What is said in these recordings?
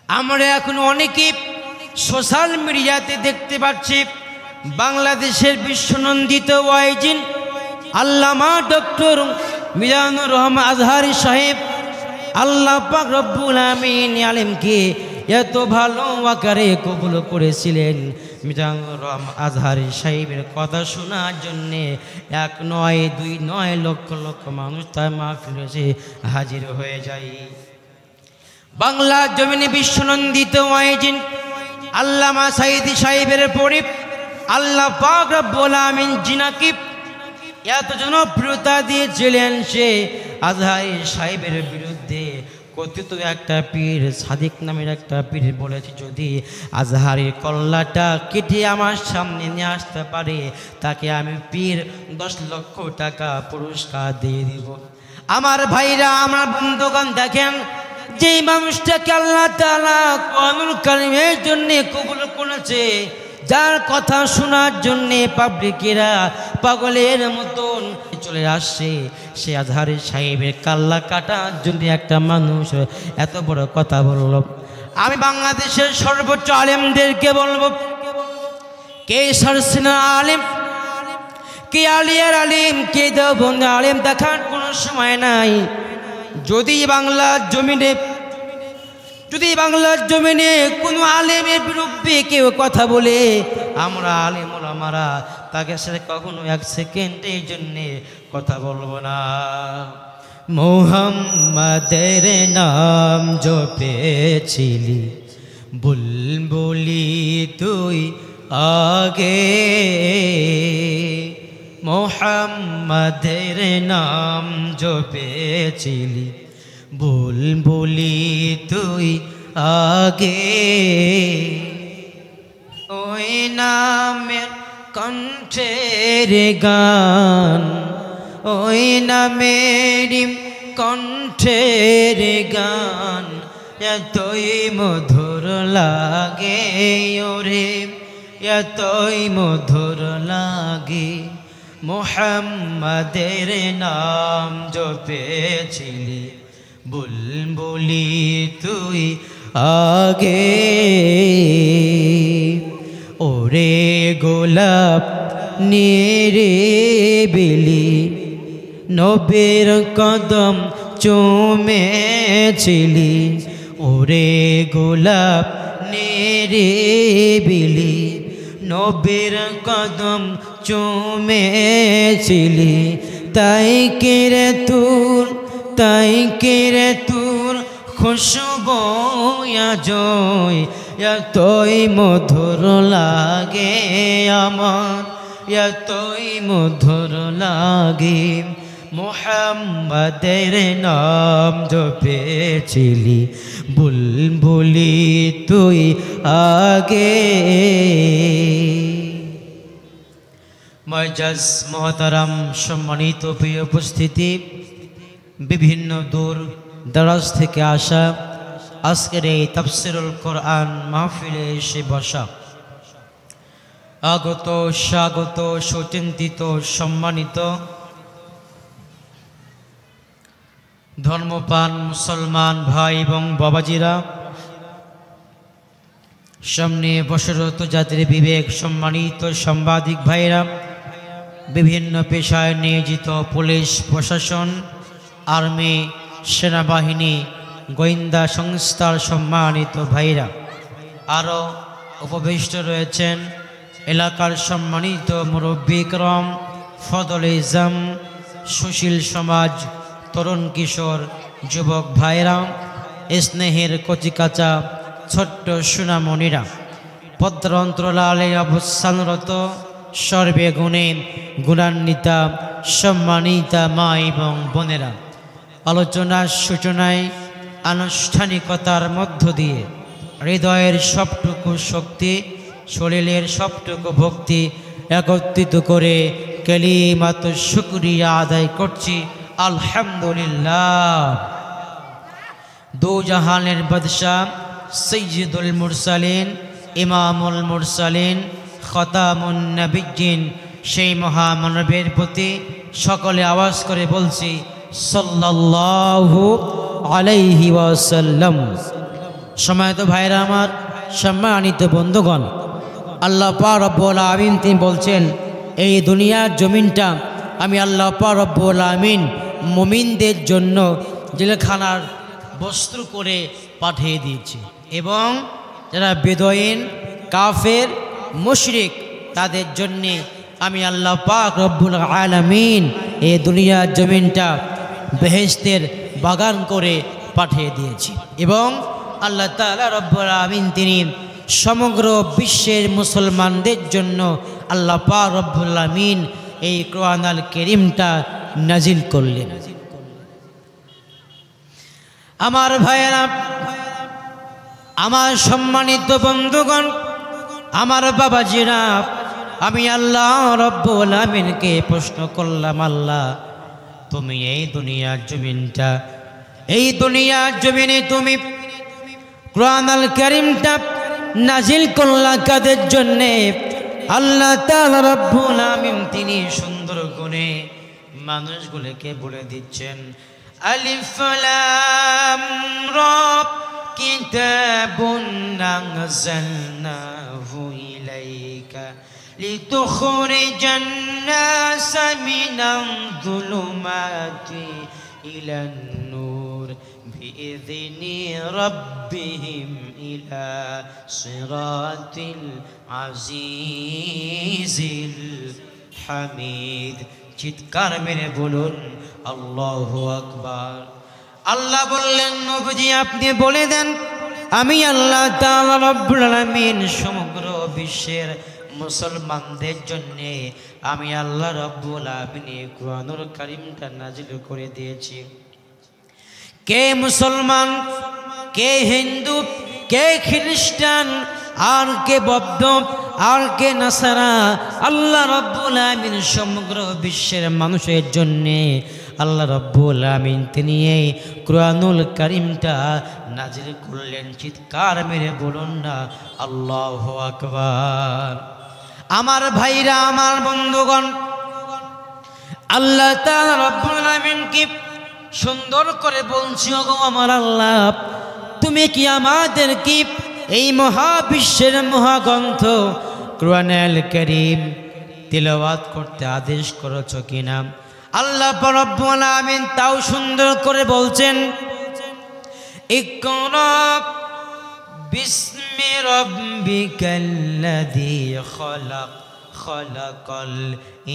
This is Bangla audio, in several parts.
আমরা এখন অনেকে সোশ্যাল মিডিয়াতে দেখতে পাচ্ছি বাংলাদেশের বিশ্বনন্দিত ওয়াইজিন আল্লামা ডক্টর মিজানুর রহমান আজহারি সাহেব আল্লাহ পাক রব্বুল আমিন আলেমকে এত ভালো আকারে কবুল করেছিলেন। মিজানুর রহমান আজহারি সাহেবের কথা শোনার জন্যে 1 নয় 2 নয় লক্ষ লক্ষ মানুষ তার মাহফিলে এসে হাজির হয়ে যায়। বাংলা জমিনে বিশ্বনন্দিত ওয়াইজিন আল্লামা সাইদি সাহেবের পরে আল্লাহ পাক রব্বুল আমিন জিনাকে এত জনপ্রিয়তা দিয়েছিলেন, সে আজহারি সাহেবের বিরুদ্ধে কথিত একটা পীর সাদিক নামের একটা পীর বলেছে, যদি আজহারির কল্লাটা কেটে আমার সামনে নিয়ে আসতে পারে তাকে আমি পীর 10 লক্ষ টাকা পুরস্কার দিয়ে দিব। আমার ভাইরা, আমার বন্ধুগণ, দেখেন যেই মানুষটাকে আল্লাহ তাআলা কোরআনুল কারীমের জন্য কবুল করেছে, যার কথা শোনার জন্যে পাবলিকেরা পাগলের মতন চলে আসছে, সে আজহারি সাহেবের কাল্লা কাটার জন্য একটা মানুষ এত বড় কথা বলল। আমি বাংলাদেশের সর্বোচ্চ আলেমদেরকে বলবো, কে সরসিনা আলেম, কে আলিয়ার আলেম, কে দেওবন্দ আলেম দেখার কোনো সময় নাই। যদি বাংলার জমিনে কোনো আলেমের বিরুদ্ধে কেউ কথা বলে, আমরা আলেম ওলামারা তাকে সাথে কখনো 1 সেকেন্ডের জন্যে কথা বলবো না। মুহাম্মাদের নাম জপেছিলি বুলবুলি তুই আগে, মুহাম্মাদের নাম জপেছিলি বুলবুলি তুই আগে, ওই নামের কণ্ঠের গান, ওই নামের কণ্ঠের গান এতই মধুর লাগে, ওরে এতই মধুর লাগে। মুহাম্মাদের নাম জপেছিলি বুলবুলি তুই আগে, ওরে গোলাপ নিরিবিলি নবীর কদম চুমেছিলি, ওরে গোলাপ নিরিবিলি নবীর কদম চুমেছিলি, তাই কেরে তোর খুশবু জয় এতই মধুর লাগে আমার, এতই মধুর লাগে। মুহাম্মাদের নাম জপেছিলি বুলবুলি তুই আগে। মুআজ্জাজ মুহতারাম সম্মানিত প্রিয় উপস্থিতি, বিভিন্ন দূর দরাজ থেকে আসা আজকের এই তাফসীরুল কোরআন মাহফিলে এসে বসা আগত স্বাগত সুচিন্তিত সম্মানিত ধর্মপ্রাণ মুসলমান ভাই এবং বাবাজিরা, সামনে বসরত জাতির বিবেক সম্মানিত সাংবাদিক ভাইরা, বিভিন্ন পেশায় নিয়োজিত পুলিশ প্রশাসন, আর্মি, সেনাবাহিনী, গোয়েন্দা সংস্থার সম্মানিত ভাইরা, আরও উপবিষ্ট রয়েছেন এলাকার সম্মানিত মুরব্বী کرام, ফজল ইজম, সুশীল সমাজ, তরুণ কিশোর, যুবক ভাইরা, স্নেহের কচিকাচা ছোট্ট সোনামণিরা, পদ্মার অন্তরালে অবস্থানরত সর্বে গুণে গুণান্বিতা সম্মানিতা মা এবং বোনেরা, আলোচনার সূচনায় আনুষ্ঠানিকতার মধ্য দিয়ে হৃদয়ের সবটুকু শক্তি, শরীরের সবটুকু ভক্তি একত্রিত করে কালিমাত শুকরিয়া আদায় করছি আলহামদুলিল্লাহ। দু জাহানের বাদশাহ সৈয়দুল মুরসালিন, ইমামুল মুরসালিন, খতামুন নবিয়্যিন, সেই মহামানবের প্রতি সকলে আওয়াজ করে বলছি সাল্লাল্লাহু আলাইহি ওয়াসাল্লাম। সম্মানিত ভাইরা আমার, সম্মানিত বন্ধুগণ, আল্লাহ পাক রব্বুল আমিন তিনি বলছেন, এই দুনিয়ার জমিনটা আমি আল্লাহ পাক রব্বুল আমিন মুমিনদের জন্য জেলখানার বস্ত্র করে পাঠিয়ে দিয়েছি, এবং যারা বেদুইন, কাফের, মুশরিক তাদের জন্যে আমি আল্লাহ পাক রব্বুল আলামিন এই দুনিয়ার জমিনটা বেহেশতের বাগান করে পাঠিয়ে দিয়েছি। এবং আল্লাহ তাআলা রব্বুল আমিন তিনি সমগ্র বিশ্বের মুসলমানদের জন্য আল্লাহ পাক রব্বুল আমিন এই কোরআন আল কারীমটা নাজিল করলেন। আমার ভাইয়েরা, আমার সম্মানিত বন্ধুগণ, আমার বাবাজিরা, আমি আল্লাহ রব্বুল আমিনকে প্রশ্ন করলাম, আল্লাহ তুমি এই দুনিয়ার জমিনটা, এই দুনিয়ার জমিনে তুমি কোরআন আল কারীমটা নাজিল করলা কাদের জন্যে? আল্লাহ তাআলা রব্বুল আমিন তিনি সুন্দর গুণে মানুষগুলোকে বলে দিচ্ছেন, আলিফ লাম রা কিতাবুন আনজালনাহু ইলাইকা লিতুখরিজান নাসা মিনাল যুলুমাতি ইলান নূর বিইذনি রাব্বিহিম ইলা সিরাতিল আজিজিল হামিদ। চিৎকার মেরে বলুন আল্লাহু আকবার। আল্লাহ বললেন, নবীজি আপনি বলে দেন, আমি আল্লাহ তাআলা রব্বুল আলামিন সমগ্র বিশ্বের মুসলমানদের জন্য আমি আল্লাহ রব্বুল আলামিন কোরআনুল কারীমটা নাজিল করে দিয়েছি। কে মুসলমান, কে হিন্দু, কে খ্রিস্টান, আর কে বৌদ্ধ, আর কে নাসারা, আল্লাহ রব্বুল আমিন সমগ্র বিশ্বের মানুষের জন্যে আল্লাহ রব্বুল আমিন তিনি এই কোরআনুল কারীমটা নাজিল করলেন। চিৎকার মেরে বলুন না আল্লাহু আকবার। আমার ভাইরা, আমার বন্ধুগণ, আল্লাহ তাআলা রব্বুল আমিন কি সুন্দর করে বলছি, ওগো আমার আল্লাহ, তুমি কি আমাদেরকে এই মহাবিশ্বের মহাগ্রন্থ কোরআনুল কারীম তিলাওয়াত করতে আদেশ করেছো কিনা? আল্লাহ রব্বুল আমিন তাও সুন্দর করে বলছেন, ইকরা বিসমি রাব্বিকাল্লাযী খালাক খালাকাল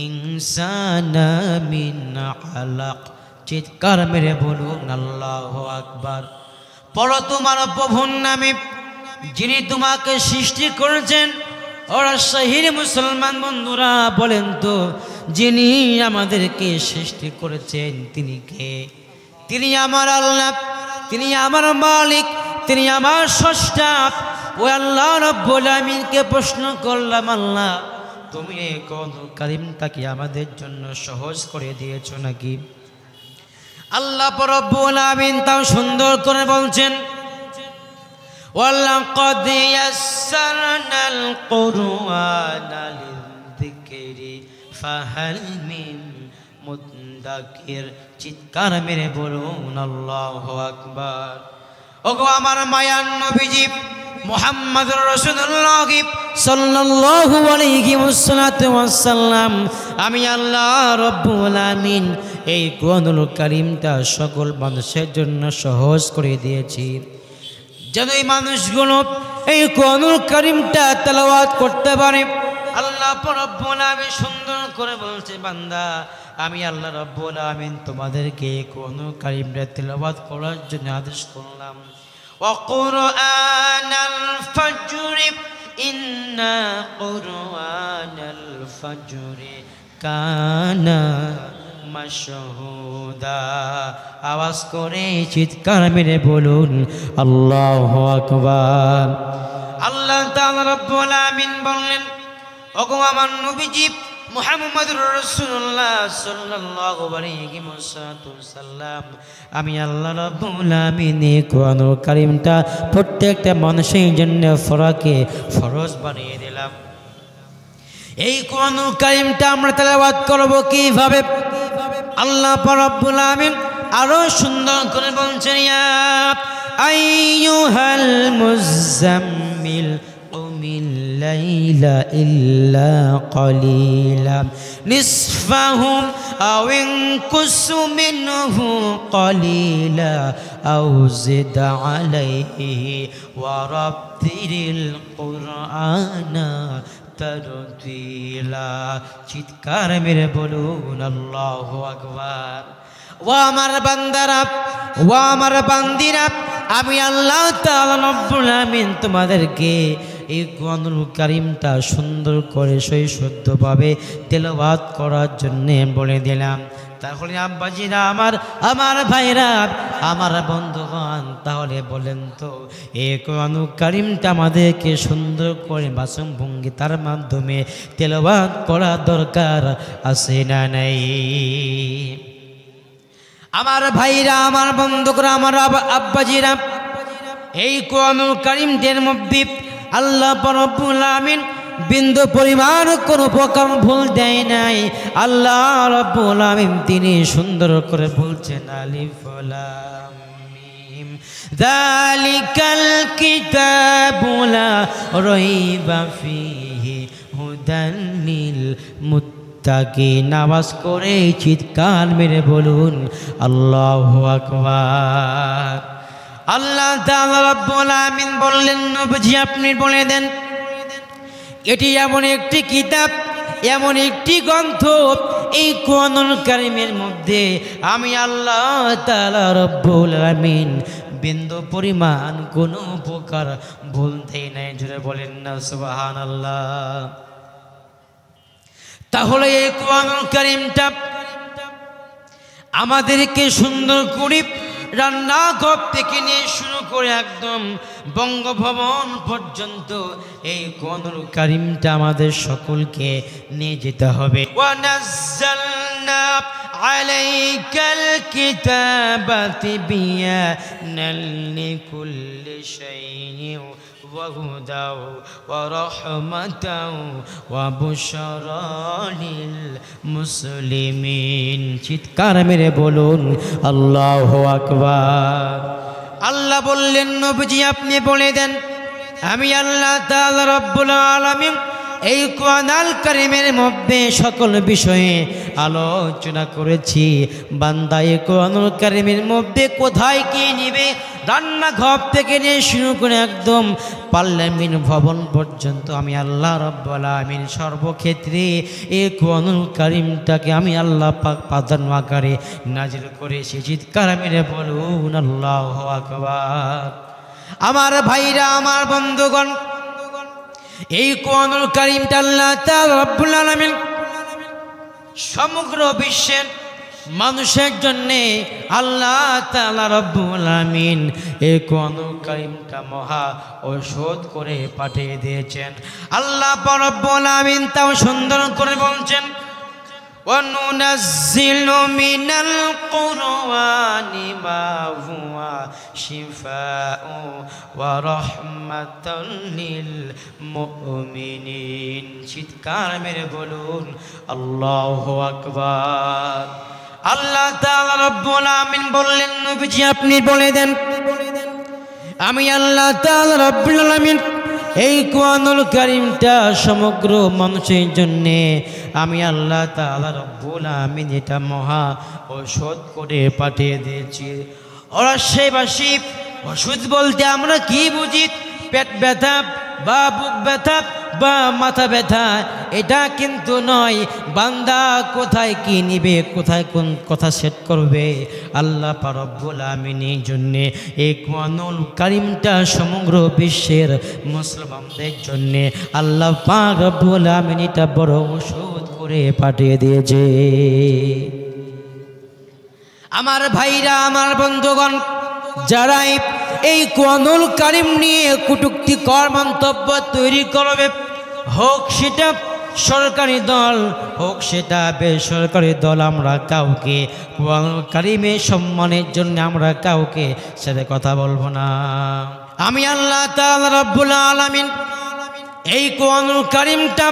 ইনসানা মিন আলাক। চিৎকার মেরে বলুন আল্লাহু আকবার। পড়ো তোমার প্রভুর নামে যিনি তোমাকে সৃষ্টি করেছেন। ওরা শহীদ মুসলমান বন্ধুরা বলেন তো, যিনি আমাদেরকে সৃষ্টি করেছেন তিনি কে? তিনি আমার আল্লাহ, তিনি আমার মালিক, তিনি আমার স্রষ্টা। ওই আল্লাহ রব্বুল আমিনকে প্রশ্ন করলাম, আল্লাহ তুমি এই কোরআনুল কারীমটাকে আমাদের জন্য সহজ করে দিয়েছো নাকি? আল্লাহ রব্বুল আমিন তাও সুন্দর করে বলছেন, ওয়ালাকাদ ইয়াসসারনাল কুরআনা লিযিকরি ফাহাল মিন মুদ্দাকির। চিৎকার মেরে বলুন আল্লাহু আকবার। ওগো আমার মায়ার নবীজি মুহাম্মদুর রাসূলুল্লাহ সাল্লাল্লাহু আলাইহি ওয়াসাল্লাম, আমি আল্লাহ রব্বুল আমিন এই কোরআনুল কারীমটা সকল মানুষের জন্য সহজ করে দিয়েছি, যেন এই মানুষগুলো এই কোরআনুল কারীমটা তেলাওয়াত করতে পারে। আল্লাহ রব্বুল আমিন সুন্দর করে বলছে, বান্দা আমি আল্লাহ রব্বুল আমিন তোমাদেরকে কোরআনুল কারীমটা তেলাওয়াত করার জন্য আদেশ করলাম। ওয়া কুরআনাল ফাজরি ইন্না কুরআনাল ফাজরি কানা মাশহুদা। আওয়াজ করে চিৎকার মেরে বলুন আল্লাহু আকবার। আল্লাহ তাআলা রব্বুল আমিন বললেন, ওগো আমার নবীজি মুহাম্মদুর রাসূলুল্লাহ সাল্লাল্লাহু আলাইহি ওয়াসাল্লাম, আমি আল্লাহ রাব্বুল আমিন এই কোরআনুল কারীমটা প্রত্যেকটা মানুষের জন্য ফরজ বানিয়ে দিলাম। এই কোরআনুল কারীমটা আমরা তেলাওয়াত করব কিভাবে? আল্লাহ রাব্বুল আমিন আরো সুন্দর করে বলছেন, ইয়া আইয়ুহাল মুযাম্মিল কুমিল লাইলা ইল্লা কলিলা নিসফাহু আও ইনকুস মিনহু কলিলা আও জিদ আলাইহি ওয়া রাত্তিলিল কুরআনা তারতিলা। চিৎকার মেরে বলুন আল্লাহু আকবার। ও আমার বান্দারা, ও আমার বান্দিরা, আমি আল্লাহ তাআলা রব্বুল আমিন তোমাদেরকে এই কোরআনুল কারীমটা সুন্দর করে শুদ্ধভাবে তেলাওয়াত করার জন্য বলে দিলাম। তাহলে আব্বাজিরা, আমার ভাইরা, আমার বন্ধুগণ, তাহলে বলেন তো এই কোরআনুল কারীমটা আমাদেরকে সুন্দর করে মাসুম ভঙ্গি তার মাধ্যমে তেলাওয়াত করা দরকার আছে না নাই? আমার ভাইরা, আমার বন্ধুরা, আমার আব্বাজিরা, এই কোরআনুল কারীমের মধ্যে আল্লাহ রব্বুল আমিন বিন্দু পরিমাণ কোনো প্রকার ভুল দেয় নাই। আল্লাহ রব্বুল আমিন তিনি সুন্দর করে বলছেন আলিফ লাম মিম যালিকাল কিতাবু লা রাইবা ফীহি হুদাল লিল মুত্তাকিন। নামাজ করে চিৎকার মেরে বলুন আল্লাহু আকবার। আল্লাহ তাআলা রব্বুল আমিন বললেন, নবীজি আপনি বলে দেন, এটি এমন একটি কিতাব, এমন একটি গ্রন্থ, এই কোরআনুল কারীমের মধ্যে আমি আল্লাহ তাআলা রব্বুল আমিন বিন্দু পরিমাণ কোনো প্রকার ভুল দেই নাই। জোরে বলেন না সুবহানাল্লাহ। তাহলে এই কোরআনুল কারীমটা আমাদেরকে সুন্দর করে রান্নাঘর থেকে নিয়ে শুরু করে একদম বঙ্গভবন পর্যন্ত এই কোরআনুল কারীমটা আমাদের সকলকে নিয়ে যেতে হবে। ওয়া নাযালনা আলাইকাল কিতাবা তিবয়ানাল লিকুল্লি শাইইন ওয়া হুদাও ওয়া রাহমাতাও ওয়া বুশরা লিল মুসলিমিন। চিৎকার মেরে বলুন আল্লাহু আকবার। আল্লাহ বললেন, নবীজি আপনি বলে দেন, আমি আল্লাহ তাআলা রব্বুল আলামিন এই কোরআনুল কারীমের মধ্যে সকল বিষয়ে আলোচনা করেছি। বান্দা এই কোরআনুল কারীমের মধ্যে কোথায় কি নিবে, রান্নাঘর থেকে নিয়ে শুরু করে একদম পার্লামেন্ট ভবন পর্যন্ত আমি আল্লাহ রব্বুল আমিন সর্বক্ষেত্রে এই কোরআনুল কারীমটাকে আমি আল্লাহ পাক প্রাধান্য আকারে নাজিল করেছি। চিৎকার মেরে বলুন আল্লাহু আকবার। আমার ভাইরা, আমার বন্ধুগণ, এই কোরআনুল কারীমটা আল্লাহ তাআলা রব্বুল আলামিন সমগ্র বিশ্বের মানুষের জন্য আল্লাহ তাআলা রব্বুল আমিন এই কোরআনুল কারীমটা মহা ঔষধ করে পাঠিয়ে দিয়েছেন। আল্লাহ রব্বুল আমিন তাও সুন্দর করে বলছেন, وَنُنَزِّلُ مِنَ الْقُرْآنِ مَا هُوَ شِفَاءٌ وَرَحْمَةٌ لِلْمُؤْمِنِينَ। চিৎকার মেরে বলুন আল্লাহু আকবার। আল্লাহ তাআলা রব্বুল আমিন বললেন, নবীজি আপনি বলে দেন, আমি আল্লাহ তাআলা রব্বুল আমিন এই কোরআনুল কারীমটা সমগ্র মানুষের জন্যে আমি আল্লাহ তাআলা রব্বুল আমিন এটা মহা ঔষধ করে পাঠিয়ে দিয়েছি। ওরা সেবাসী ওষুধ বলতে আমরা কি বুঝি? পেট ব্যথা বা বুক ব্যথা বা মাথা ব্যথা, এটা কিন্তু নয়। বান্দা কোথায় কি নিবে, কোথায় কোন কথা সেট করবে, আল্লাহ রব্বুল আমিনের জন্যে এই কোরআনুল কারীমটা সমগ্র বিশ্বের মুসলমানদের জন্যে আল্লাহ পাক রব্বুল আমিন এটা বড় ওষুধ করে পাঠিয়ে দিয়েছে। আমার ভাইরা, আমার বন্ধুগণ, যারা এই কোরআনুল কারীম নিয়ে কটূক্তিকর মন্তব্য তৈরি করবে, হোক সেটা সরকারি দল, হোক সেটা বেসরকারি দল, আমরা কাউকে কোরআনুল কারীমের সম্মানের জন্য আমরা কাউকে সাথে কথা বলবো না। আমি আল্লাহ তাআলা রব্বুল আলামিন এই কোরআনুল কারীমটা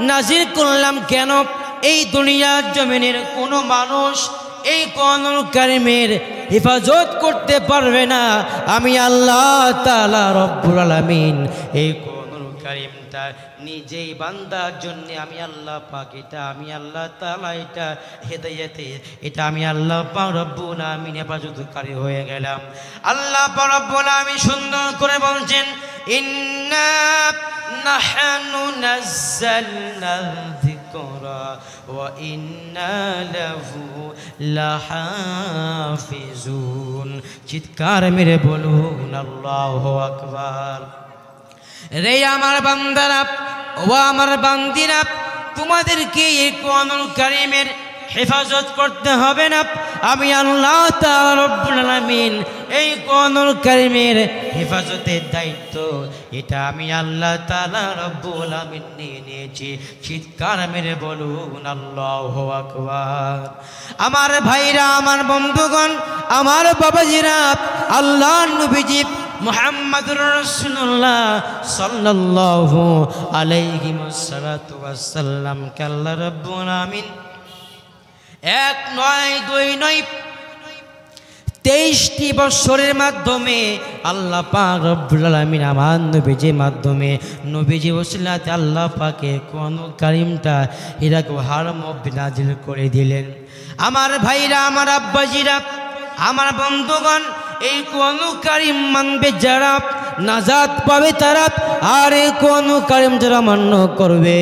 নাজিল করলাম কেন? এই দুনিয়ার জমিনের কোনো মানুষ এই কোরআনুল কারীমের হেফাজত করতে পারবে না। আমি আল্লাহ তাআলা রব্বুল আলামিন এই কোরআনুল কারীমটা নিজেই বান্দার জন্য আমি আল্লাহ পাক আমি আল্লাহ তাআলা হেদায়েতে আমি আল্লাহ পাক রব্বুল আলামিন হেফাজতকারী হয়ে গেলাম। আল্লাহ পাক রব্বুল আলামিন সুন্দর করে বলছেন, ইন্না নাহনু নাযালনা যিকরা ওয়া ইন্না লাহু লাহাফিজুন। চিৎকার মেরে বলুন আল্লাহু আকবার। রে আমার বান্দারা ও আমার বান্দিরা, তোমাদেরকে এই কোরআনুল কারীমের হেফাজত করতে হবে না। আমি আল্লাহ তাআলা রব্বুল আলামিন এই কোরআনুল কারীমের হেফাজতের দায়িত্ব আমি আল্লাহ তাআলা রব্বুল আলামিন নিয়েছি। চিৎকার মেরে বলুন আল্লাহু আকবার। আমার ভাইরা, আমার বন্ধুগণ, আমার বাবাজিরা, আল্লাহর নবীজি মুহাম্মদুর রাসূলুল্লাহ সাল্লাল্লাহু আলাইহি ওয়াসাল্লাম কে আল্লাহ রাব্বুল আলামিন এক নয় দুই নয় 23টি বছরের মাধ্যমে আল্লাহ পাক রব্বুল আলামিন আমার নবীজির মাধ্যমে নবীজি ওসিলাতে আল্লাহ পাকের কোরআনুল কারীমটা হিরাকুহার মধ্যে নাজিল করে দিলেন। আমার ভাইরা, আমার আব্বাজিরা, আমার বন্ধুগণ, এই কোরআনুল কারীম মানবে যারা নাজাত পাবে তারা, আর এই কোরআনুল কারীম যারা মান্য করবে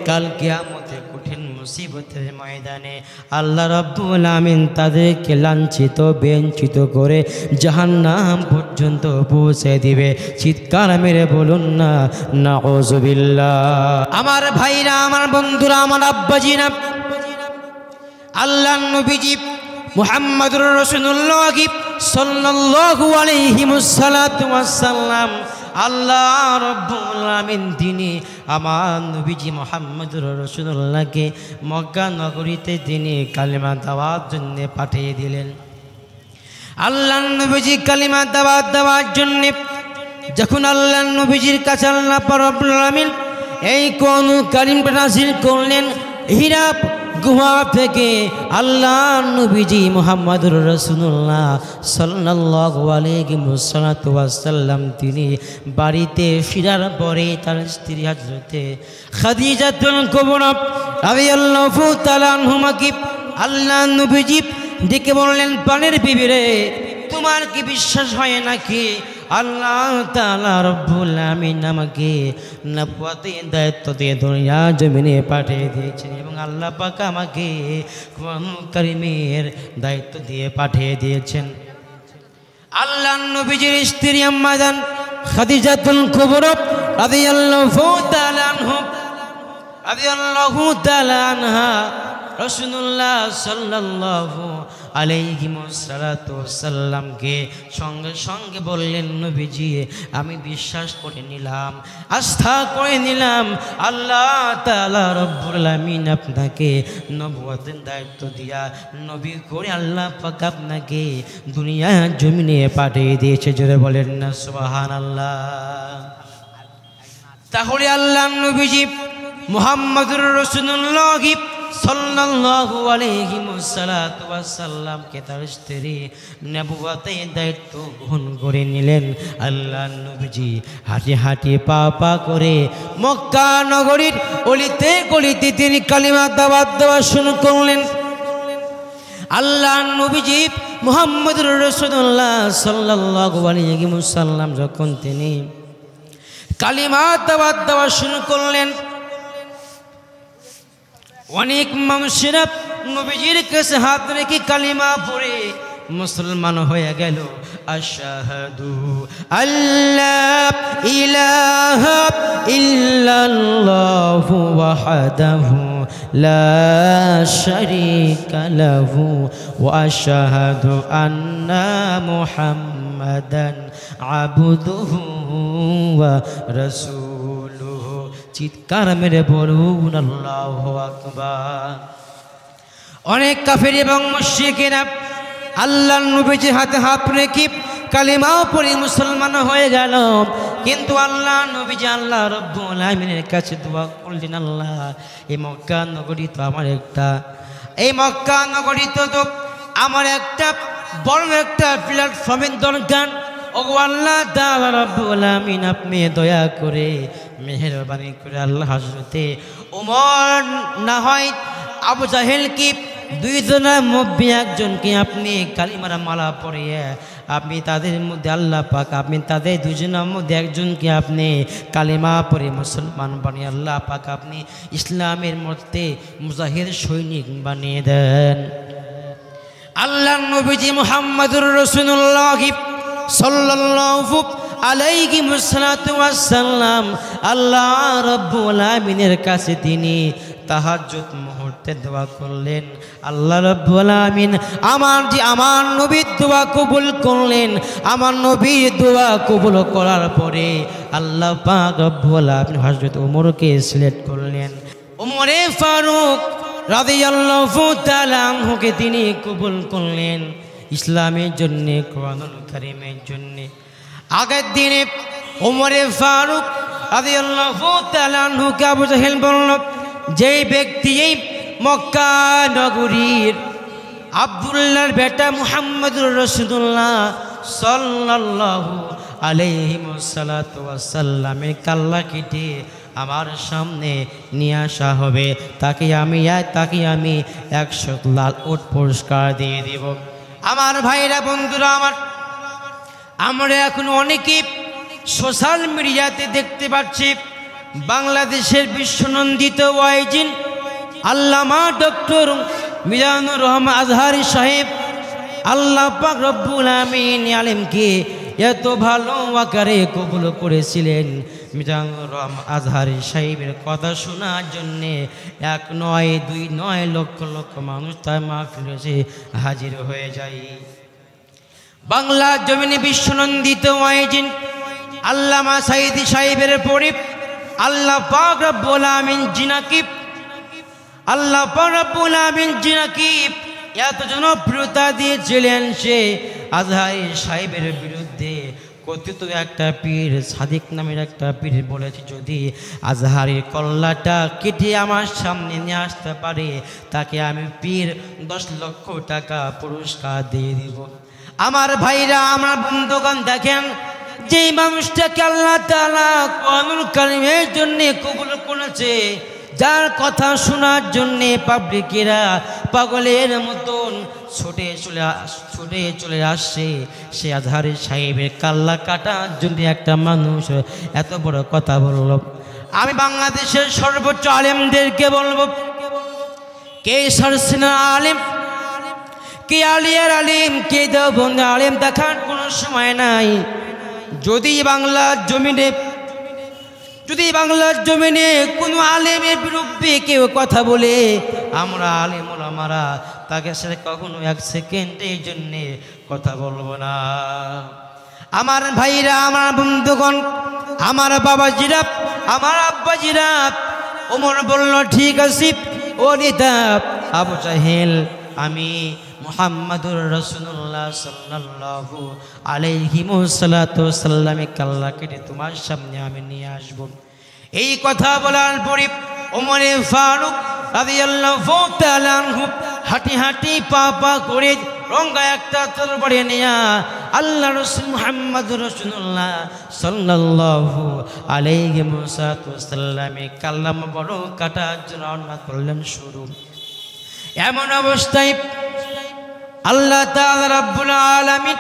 কাল কিয়ামতে কঠিন মুসিবতের ময়দানে আল্লাহ রাব্বুল আমিন তাদেরকে লাঞ্ছিত বেঞ্চিত করে জাহান্নাম পর্যন্ত পৌঁছে দিবে। চিৎকার মেরে বলুন না নাউযুবিল্লাহ। আমার ভাইরা, আমার বন্ধুরা, আমার আব্বাজিরা, আল্লাহর নবীজি মুহাম্মদুর রাসূলুল্লাহ সাল্লাল্লাহু আলাইহি ওয়াসাল্লাম আল্লাহ রাব্বুল আলামিন তিনি আমার নবীজি মুহাম্মদুর রাসূলুল্লাহকে মক্কা নগরীতে তিনি কালিমা দেওয়ার জন্য পাঠিয়ে দিলেন। আল্লাহর নবীজি কালিমা দেওয়ার জন্য যখন আল্লাহর নবীজির কাছে আল্লাহ রাব্বুল আলামিন এই কোরআনুল কারীমটা নাযিল করলেন, হীরা গুহা থেকে আল্লাহ নবীজি মুহাম্মদুর রাসূলুল্লাহ সাল্লাল্লাহু আলাইহি ওয়াসাল্লাম তিনি বাড়িতে ফিরার পরে তার স্ত্রী হযরতে খাদিজাতুল কুবরা রাদিয়াল্লাহু তাআলা আনহুমাকে আল্লাহ নবীজি ডেকে বললেন, প্রাণের বিবি রে, তোমার কি বিশ্বাস হয় নাকি আল্লাহ তাআলা রব্বুল আমিন আমাকে নবুয়তের দায়িত্ব দিয়ে দুনিয়া জমিনে পাঠিয়ে দিয়েছেন এবং আল্লাহ পাক আমাকে কোরআনুল কারীমের দায়িত্ব দিয়ে পাঠিয়ে দিয়েছেন। আল্লাহ নবীজির স্ত্রী আম্মা জান খাদিজাতুল কুবরা রাদিয়াল্লাহু তাআলা আনহা রাসূলুল্লাহ সাল্লাল্লাহু আলাইহি ওয়াসাল্লামকে সঙ্গে সঙ্গে বললেন, নবীজি আমি বিশ্বাস করে নিলাম, আস্থা করে নিলাম আল্লাহ তাআলা রব্বুল আলামিন আপনাকে নবুয়তের দায়িত্ব দিয়া নবী করে আল্লাহ পাক আপনাকে দুনিয়া জমিনে পাঠিয়ে দিয়েছে। জোরে বলেন না সুবহানাল্লাহ। তাহলে আল্লাহ নবীজি মুহাম্মদুর রাসূলুল্লাহ সাল্লাল্লাহু আলাইহি ওয়াসাল্লামকে তার স্ত্রী নবুয়তের দায়িত্ব গ্রহণ করে নিলেন। আল্লাহ নবীজি হাঁটি হাঁটি পা পা করে মক্কা নগরীর অলিতে গলিতে তিনি কালিমা দাওয়াত দেওয়া শুরু করলেন। আল্লাহ নবীজি মুহাম্মদুর রাসূলুল্লাহ সাল্লাল্লাহু আলাইহি ওয়াসাল্লাম যখন তিনি কালিমা দাওয়াত দেওয়া শুরু করলেন, অনেক মানুষেরা নবীজির কাছে হাত রেখে কালিমা পড়ে মুসলমান হয়ে গেল। আশহাদু আল্লা ইলাহা ইল্লাল্লাহু ওয়াহদাহু লা শারীকা লাহু ওয়া আশহাদু আন্না মুহাম্মাদান আবদুহু ওয়া রাসূলুহু। চিৎকার মেরে বলুন আল্লাহু আকবার। অনেক কাফের এবং মুশরিকেরা আল্লাহর নবীজির হাতে হাত রেখে কালিমা পড়ে মুসলমান হয়ে গেল, কিন্তু আল্লাহ নবীজি আল্লাহ রাব্বুল আলামিনের কাছে দোয়া করলেন, আল্লাহ এই মক্কা নগরী তো আমার একটা, এই মক্কা নগরী তো আমার একটা বড় একটা প্ল্যাটফর্মের দরকার। ওগো আল্লাহ তাআলা রব্বুল আলামিন, আপনি দয়া করে মেহেরবানি করে আল্লাহ হযরতে ওমর না হয় আবু জাহেল কি দুইজনের মধ্যে একজনকে আপনি কালিমার মালা পরিয়ে আপনি তাদের মধ্যে আল্লাহ পাক আপনি তাদের দুজনের মধ্যে একজনকে আপনি কালিমা পরে মুসলমান বানিয়ে আল্লাহ পাক আপনি ইসলামের মধ্যে মুজাহিদ সৈনিক বানিয়ে দেন। আল্লাহ নবীজি মুহাম্মদুর রাসূলুল্লাহ সাল্লাল্লাহু আলাইহি ওয়াসাল্লাম আল্লাহ রাব্বুল আলামিনের কাছে তিনি তাহাজ্জুদ মুহূর্তে দোয়া করলেন। আল্লাহ রাব্বুল আলামিন আমার নবীর দোয়া কবুল করলেন। আমার নবীর দোয়া কবুল করার পরে আল্লাহ পাক রব্বুল আলামিন হযরত ওমরকে সিলেক্ট করলেন। ওমরে ফারুক রাদিয়াল্লাহু তাআলা আনহুকে তিনি কবুল করলেন ইসলামের জন্য, কোরআনুল কারীমের জন্য। আগের দিনে ওমরে ফারুক রাদিয়াল্লাহু তাআলা আনহুকে আবু জাহেল বলল, যেই ব্যক্তি এই মক্কা নগরীর আব্দুল্লাহর বেটা মুহাম্মদুর রাসূলুল্লাহ সাল্লাল্লাহু আলাইহি ওয়াসাল্লামের কাল্লা কেটে আমার সামনে নিয়ে আসা হবে, তাকে আমি 100 লাল উট পুরস্কার দিয়ে দেব। আমার ভাইরা বন্ধুরা, আমরা এখন অনেকে সোশ্যাল মিডিয়াতে দেখতে পাচ্ছি বাংলাদেশের বিশ্বনন্দিত ওয়াইজিন আল্লামা ডক্টর মিজানুর রহমান আজহারি সাহেব, আল্লাহ পাক রব্বুল আমিন আলেমকে এত ভালো আকারে কবুল করেছিলেন। মিজানুর রহমান আজহারি সাহেবের কথা শোনার জন্যে 1 নয় 2 নয় লক্ষ লক্ষ মানুষ তার মাহফিলে হাজির হয়ে যায়। বাংলা জমিনে বিশ্বনন্দিত ওয়াইজিন আল্লামা সাইদি সাহেবের পরে আল্লাহ পাক রব্বুল আমিন জিনাকি এত জনপ্রিয়তা দিয়েছিলেন। সে আজহারি সাহেবের বিরুদ্ধে কথিত একটা পীর সাদিক নামের একটা পীর বলেছে, যদি আজহারির কল্লাটা কেটে আমার সামনে নিয়ে আসতে পারে তাকে আমি পীর 10 লক্ষ টাকা পুরস্কার দিয়ে দিব। আমার ভাইরা, আমার বন্ধুগণ, দেখেন যেই মানুষটাকে আল্লাহ তাআলা কোরআনুল কারীমের জন্য কবুল করেছে, যার কথা শোনার জন্যে পাবলিকেরা পাগলের মতন ছুটে চলে আসছে, সে আজহারি সাহেবের কাল্লা কাটার জন্য একটা মানুষ এত বড় কথা বলল। আমি বাংলাদেশের সর্বোচ্চ আলেমদেরকে বলবো, কে সরসিনা আলেম, কে আলিয়ার আলেম, কে দেওবন্দ আলেম দেখার কোনো সময় নাই। যদি বাংলার জমিনে কোনো আলেমের বিরুদ্ধে কেউ কথা বলে, আমরা আলেম ওলামারা তাকে সাথে কখনো 1 সেকেন্ডের জন্যে কথা বলবো না। আমার ভাইরা, আমার বন্ধুগণ, আমার বাবাজিরা, আমার আব্বাজিরা, ওমর বলল, ঠিক আছে ও নেতা আবু জাহেল, আমি মুহাম্মদুর রাসূলুল্লাহ সাল্লাল্লাহু আলাইহি ওয়াসাল্লামের কাল্লা কেটে তোমার সামনে আমি নিয়ে আসব। এই কথা বলার পরে ওমরে ফারুক রাদিয়াল্লাহু তাআলা আনহু হাঁটি পা করে রঙা একটা তরবারি নিয়ে আল্লাহ রাসূল মুহাম্মদুর রাসূলুল্লাহ সাল্লাল্লাহু আলাইহি ওয়াসাল্লামের কাল্লা বড় কাটার জন্য রওনা করলেন শুরু। এমন অবস্থায় আল্লাহ তাআলা রাব্বুল আলামিন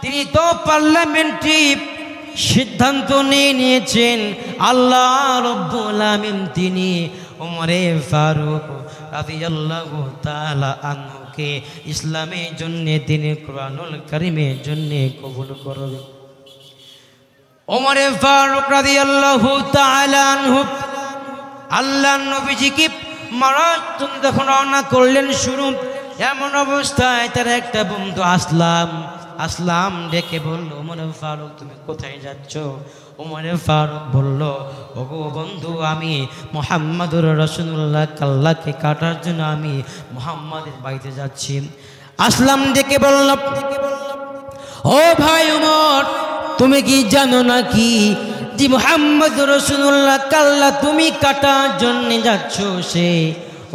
তিনি তো পার্লামেন্টে সিদ্ধান্ত নিয়েছেন। আল্লাহ রাব্বুল আলামিন তিনি ওমরে ফারুক রাদিয়াল্লাহু তাআলা আনহুকে ইসলামের জন্য, তিনি কোরআনুল কারীমের জন্য কবুল করলেন। ওমরে ফারুক রাদিয়াল্লাহু তাআলা আনহু আল্লাহ নবীজিকে মারাত্মক যখন রওনা করলেন শুরু, এমন অবস্থায় তার একটা বন্ধু আসলাম ডেকে বলল, ওমর ফারুক তুমি কোথায় যাচ্ছ? ওমর ফারুক বলল, ওগো বন্ধু, আমি মুহাম্মদুর রাসূলুল্লাহ কাল্লাকে কাটার জন্য আমি মুহাম্মাদের বাড়িতে যাচ্ছি। আসলাম ডেকে বলল, ও ভাই ওমর, তুমি কি জানো নাকি যে মুহাম্মদুর রাসূলুল্লাহ কাল্লা তুমি কাটার জন্য যাচ্ছ, সে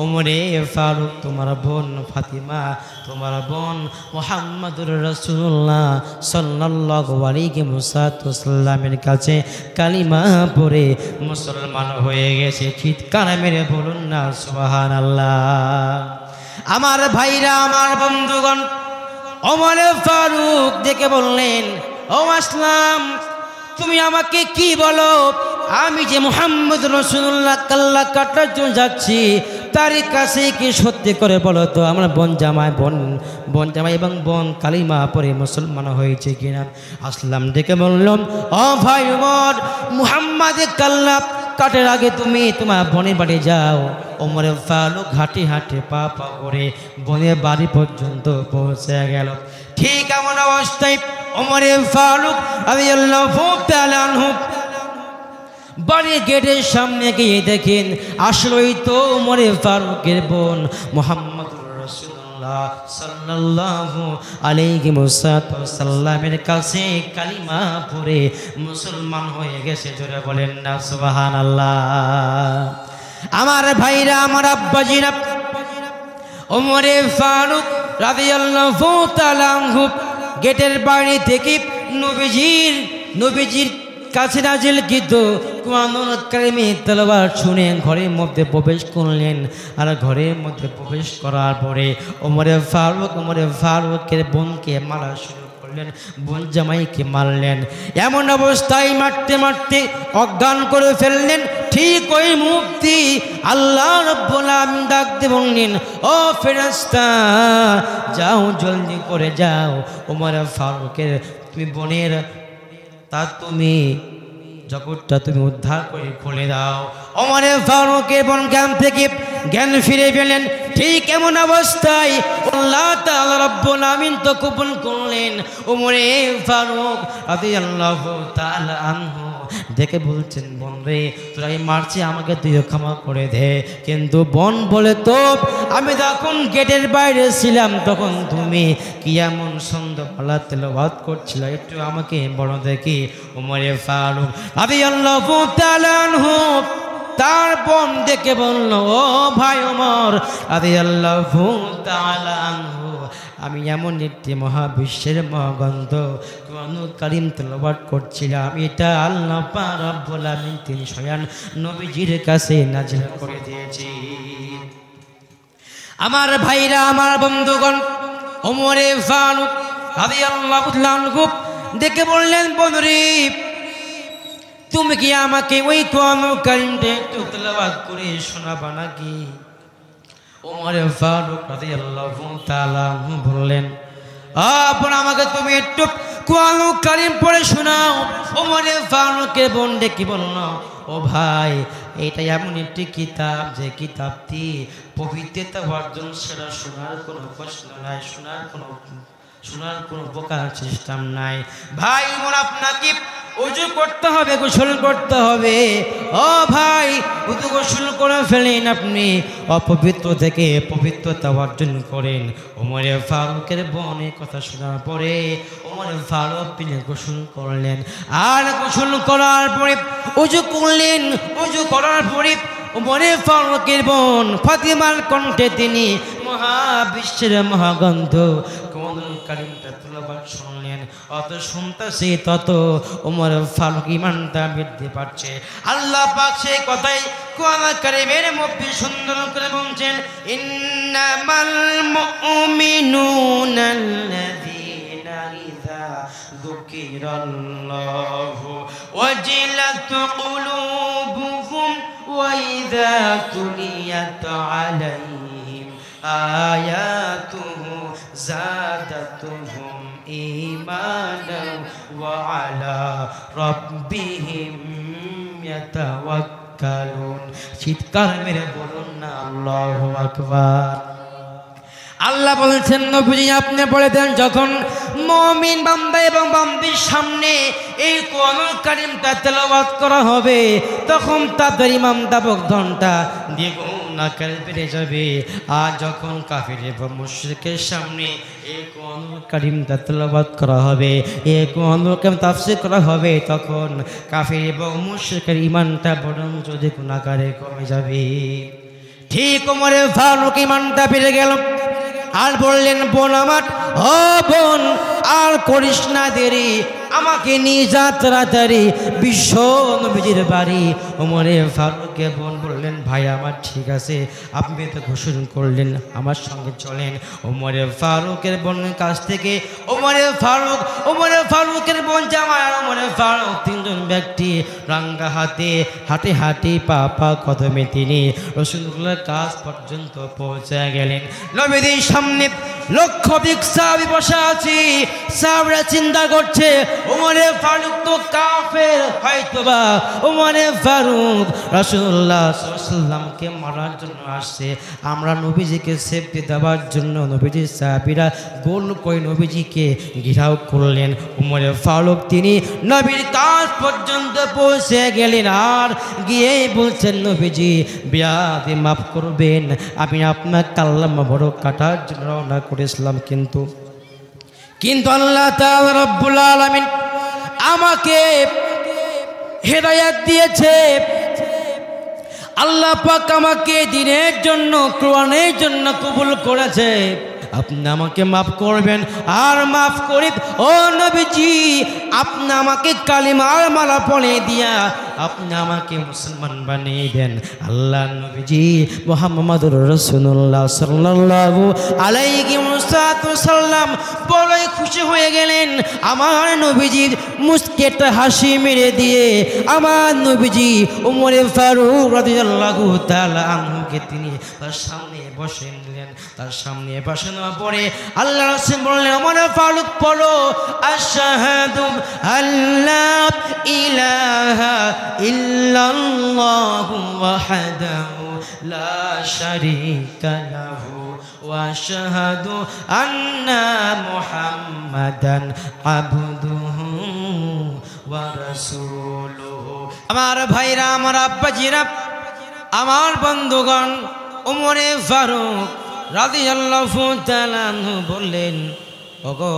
ওমরে ফারুক তোমার বোন ফাতিমা, তোমার বোন মুহাম্মদুর রাসূলুল্লাহ সাল্লাল্লাহু আলাইহি ওয়াসাল্লামের কাছে কালিমা পড়ে মুসলমান হয়ে গেছে। চিৎকার মেরে বলুন না সুবহানাল্লাহ। আমার ভাইরা, আমার বন্ধুগণ, ওমরে ফারুক দেখে বললেন, ও আসলাম, তুমি আমাকে কি বলো? আমি যে মুহাম্মদ রাসূলুল্লাহ কাল্লা কাটার জন্য যাচ্ছি, তার কাছে কি সত্যি করে বলো তো আমার বোন জামাই এবং বোন কালিমা পরে মুসলমান হয়েছে কিনা? আসলাম ডেকে বললাম, ও ভাই ওমর, মুহাম্মদ কাল্লা কাটের আগে তুমি তোমার বোনের বাড়ি যাও। ওমরে ফারুক হাঁটি হাঁটি পা পা করে বোনের বাড়ি পর্যন্ত পৌঁছে গেল। ঠিক এমন অবস্থায় ওমরে ফারুক রাদিয়াল্লাহু তাআলা আনহু বাড়ির গেটের সামনে গিয়ে দেখেন আসলেই তো ওমরে ফারুকের বোন মুহাম্মদুর রাসূলুল্লাহ সাল্লাল্লাহু আলাইহি ওয়াসাল্লামের কাছে কালিমা পড়ে মুসলমান হয়ে গেছে। জোরে বলেন না সুবহানাল্লাহ। আমার ভাইরা, আমার আব্বাজিরা, ওমরে ফারুক রাদিয়াল্লাহু তাআলা আনহু গেটের বাইরে থেকে নবীজির কাছে নাজিলকৃত কুরআনুল কারীমে তেলাওয়াত শুনে ঘরের মধ্যে প্রবেশ করলেন। আর ঘরের মধ্যে প্রবেশ করার পরে ওমরে ফারুকের বোনকে মারা শুরু করলেন, বোন জামাইকে মারলেন। এমন অবস্থায় মারতে মারতে অজ্ঞান করে ফেললেন। ঠিক ওই মুহূর্তে আল্লাহ রাব্বুল আলামিন ডাক দিয়ে বললেন, ও ফেরেশতা, যাও, জলদি করে যাও, ওমর ফারুকের তুমি বোনের তুমি জগৎটা তুমি উদ্ধার করে খুলে দাও। ওমর ফারুকের বোন জ্ঞান ফিরে পেলেন। ঠিক এমন অবস্থায় আল্লাহ তাআলা রাব্বুল আমিন তো কবুল করলেন। ওমর ফারুক রাদিয়াল্লাহু তাআলা আনহু দেখে বলছেন, বোন রে, তোরা মারছি, আমাকে তুইও ক্ষমা করে দে। কিন্তু বোন বলে, তো আমি যখন গেটের বাইরে ছিলাম তখন তুমি কি এমন সুন্দর আল্লাহ তেলাওয়াত করছিল, একটু আমাকে বলো দেখি। ওমর ফারুক রাদিয়াল্লাহু তাআলা আনহু তার বোন দেখে বলল, ও ভাই ওমর রাদিয়াল্লাহু তাআলা আনহু, আমি এমন একটি মহাবিশ্বের মহাগ্রন্থ কুরআনুল কারীম তেলাওয়াত করছিলাম, এটা আল্লাহ পাক রব্বুল আলামিন তিনি স্বয়ং নবীজির কাছে নাযিল করে দিয়েছি। আমার ভাইরা, আমার বন্ধুগণ, ওমরে ফারুক রাদিয়াল্লাহু আনহু দেখে বললেন, বন্ধুরে, তুমি কি আমাকে ওই কুরআনুল কারীমটা একটু তেলাওয়াত করে শোনাবা নাকি? ওমর ফারুক রাদিয়াল্লাহু তাআলা বললেন, আপন আমাকে তুমি একটু কুরআনুল কারীম পড়ে শোনাও। ওমর ফারুকের বোন ডেকে বলল, ও ভাই, এটা এমন একটি কিতাব যে কিতাবটি পবিত্রতা অর্জন সেটা শোনার কোনো প্রশ্ন নাই, শোনার কোনো প্রকার সিস্টেম নাই। ভাই বোন, আপনাকে ওযু করতে হবে, গোসল করতে হবে। ও ভাই, ওযু গোসল করে ফেলেন, আপনি অপবিত্র থেকে পবিত্রতা অর্জন করেন। ওমর ফারুকের বোনের কথা শোনার পরে ওমর ফারুক তিনি গোসল করলেন। আর গোসল করার পরে ওযু করলেন। ওযু করার পরে ওমর ফারুকের বোন ফাতিমার কণ্ঠে তিনি মহাবিশ্বের মহাগ্রন্থ কুরআনুল কারীমটা তেলাওয়াত শুনলেন। অত শুনতেছে তত ওমর ফারুক ইমানটা বৃদ্ধি পাচ্ছে। আল্লাহ পাক সেই কথাই কুরআনুল কারীমের মধ্যে সুন্দর করে বলছেন, ইন্নামাল মুমিনুনা আল্লাযীনা ইযা যুকিরাল্লাহু ওয়াজিলাত কুলুবুহুম ওয়া ইযা তুলিয়াত আলাইহিম আয়াতুহু যাদাতুহুম ঈমানান ওয়া আলা রাব্বিহিম ইয়াতাওয়াক্কালুন। চিৎকার মেরে বলুন না আল্লাহু আকবার। আল্লাহ বলছেন, নবীজি আপনি বলে দেন, যখন মুমিন বান্দা এবং বান্দির সামনে এই কুরআনুল কারীমটা তেলাওয়াত করা হবে, তখন তাদের ইমানটা ঘন্টা দ্বিগুণ আকারে বেড়ে যাবে। আর যখন কাফির এবং মুশরিকের সামনে এই কুরআনুল কারীমটা তেলাওয়াত করা হবে, এই কুরআনুল কারীম তাফসীর করা হবে, তখন কাফির এবং মুশরিকের ইমানটা বরং যদি গুণ আকারে কমে যাবে। ঠিক ওমরে ফারুক ইমানটা বেড়ে গেল আর বললেন, বোন আমার, ও বোন, আর করিস না দেরি, আমাকে নিয়ে যা তাড়াতাড়ি বিশ্ব নবীজির বাড়ি। ওমরে ফারুককে বোন বললেন, ভাই আমার ঠিক আছে, আপনি তো ঘোষণা করলেন, আমার সঙ্গে চলেন। ওমরে ফারুকের বোনের কাছ থেকে ওমরে ফারুকের বোন জামাই আর ওমরে ফারুক তিনজন ব্যক্তি রাঙ্গা হাতে হাঁটে হাঁটে পা কদমে তিনি রাসূলুল্লাহর কাছ পর্যন্ত পৌঁছে গেলেন। নবীদের সামনে লক্ষ সাহাবী বসা আছে। সাহাবীরা চিন্তা করছে, ওমরে ফারুক তো কাফের, হয়তোবা ওমরে ফারুক রাসূলুল্লাহ সাল্লাল্লাহু আলাইহি ওয়াসাল্লামকে মারার জন্য আসছে, আমরা নবীজিকে সেফটি দেওয়ার জন্য নবীজির সাহাবীরা গোল করে নবীজিকে ঘেরাও করলেন। ওমরে ফারুক তিনি নবীর কাছ পর্যন্ত পৌঁছে গেলেন আর গিয়ে বলছেন, নবীজি বিয়াদে মাফ করবেন, আমি আপনার কাল্লামা বড় কাটার জন্য রওনা করেছিলাম, কিন্তু আল্লাহ তাআলা রব্বুল আলামিন আমাকে হেদায়েত দিয়েছে। আল্লাহ পাক আমাকে দ্বীনের জন্য, কোরআনের জন্য কবুল করেছে। আপনি আমাকে মাফ করবেন আর মাফ করে ও নবীজি আপনি আমাকে কালিমার মালা পরিয়ে দিয়া আপনি আমাকে মুসলমান বানিয়ে দেন। আল্লাহ নবীজি মুহাম্মদুর রাসূলুল্লাহ সাল্লাল্লাহু আলাইহি ওয়াসাল্লাম বড়ই খুশি হয়ে গেলেন। আমার নবীজির মুস্কে একটা হাসি মেরে দিয়ে আমার নবীজি ওমরে ফারুক রাদিয়াল্লাহু তাআলা আনহুকে তিনি তার সামনে বসে নিলেন। তার সামনে বসানোর পরে আল্লাহ রাসূল বললেন, ওমরে ফারুক পড়ো, আশহাদু আল্লা ইলাহা ইল্লাল্লাহু ওয়াহদাহু লা শারীকা লাহু ওয়া আশহাদু আন্না মুহাম্মাদান আবদুহু ওয়া রাসূলুহু। আমার ভাইরা, আমার আব্বাজিরা, আমার বন্ধুগণ, ওমরে ফারুক রাদিয়াল্লাহু তাআলা আনহু বললেন, ওগো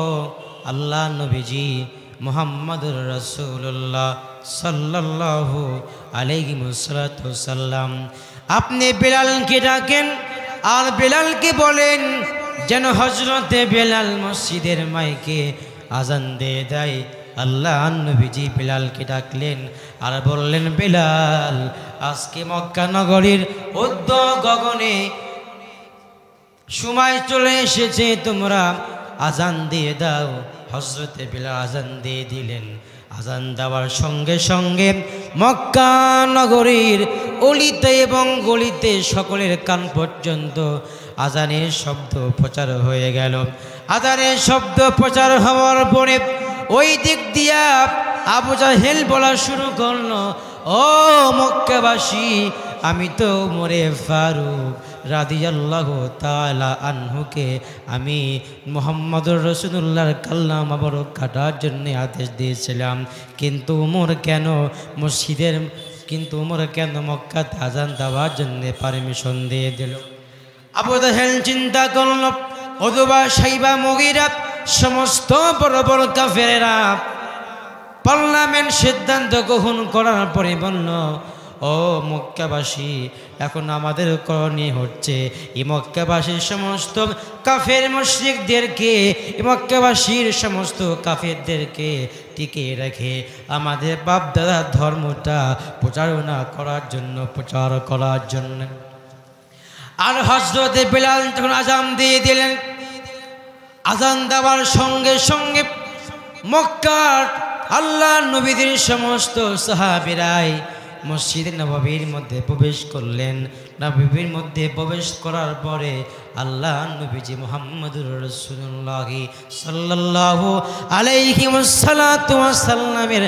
আল্লাহ নবীজি মুহাম্মদুর রাসূলুল্লাহ সাল্লাল্লাহু আলাইহি ওয়াসাল্লাম, আপনি বেলালকে ডাকেন আর বেলালকে বলেন যেন হযরতে বেলাল মসজিদের মাইকে আজান দিয়ে দেয়। আল্লাহ নবীজি বেলালকে ডাকলেন আর বললেন, বেলাল, আজকে মক্কা নগরীর উদ্ধ গগনে সময় চলে এসেছে, তোমরা আজান দিয়ে দাও। হযরতে বেলাল আজান দিয়ে দিলেন। আজান দেওয়ার সঙ্গে সঙ্গে মক্কা নগরীর অলিতে এবং গলিতে সকলের কান পর্যন্ত আজানের শব্দ প্রচার হয়ে গেল। আজানের শব্দ প্রচার হওয়ার পরে ওই দিক দিয়া আবু জাহেল বলা শুরু করলো, ও মক্কাবাসী, আমি তো ওমরে ফারুক রাদিয়াল্লাহু তাআলা আনহুকে আমি মুহাম্মদুর রাসূলুল্লাহর কাল্লামা মোবারক কাটার জন্য আদেশ দিয়েছিলাম, কিন্তু ওমর কেন মক্কাতে আজান দেওয়ার জন্য পারমিশন দিয়ে দিল। আবু জাহেল চিন্তা করল, অথবা সাইবা মুগীরা সমস্ত বড় বড় কাফেরেরা পার্লামেন্ট সিদ্ধান্ত গ্রহণ করার পরে বলল, ও মক্কাবাসী, এখন আমাদের করণীয় হচ্ছে এই মক্কাবাসীর সমস্ত কাফের মুশরিকদেরকে, মক্কাবাসীর সমস্ত কাফেরদেরকে টিকে রেখে আমাদের বাপ দাদার ধর্মটা প্রচার করার জন্য। আর হযরতে বেলাল যখন আজান দিয়ে দিলেন, আজান দেওয়ার সঙ্গে সঙ্গে মক্কার আল্লাহ নবীদের সমস্ত সাহাবীরাই মসজিদে নববীর মধ্যে প্রবেশ করলেন। নববীর মধ্যে প্রবেশ করার পরে আল্লাহ নবীজি মুহাম্মদুর রাসূলুল্লাহ সাল্লাল্লাহু আলাইহি ওয়াসাল্লামের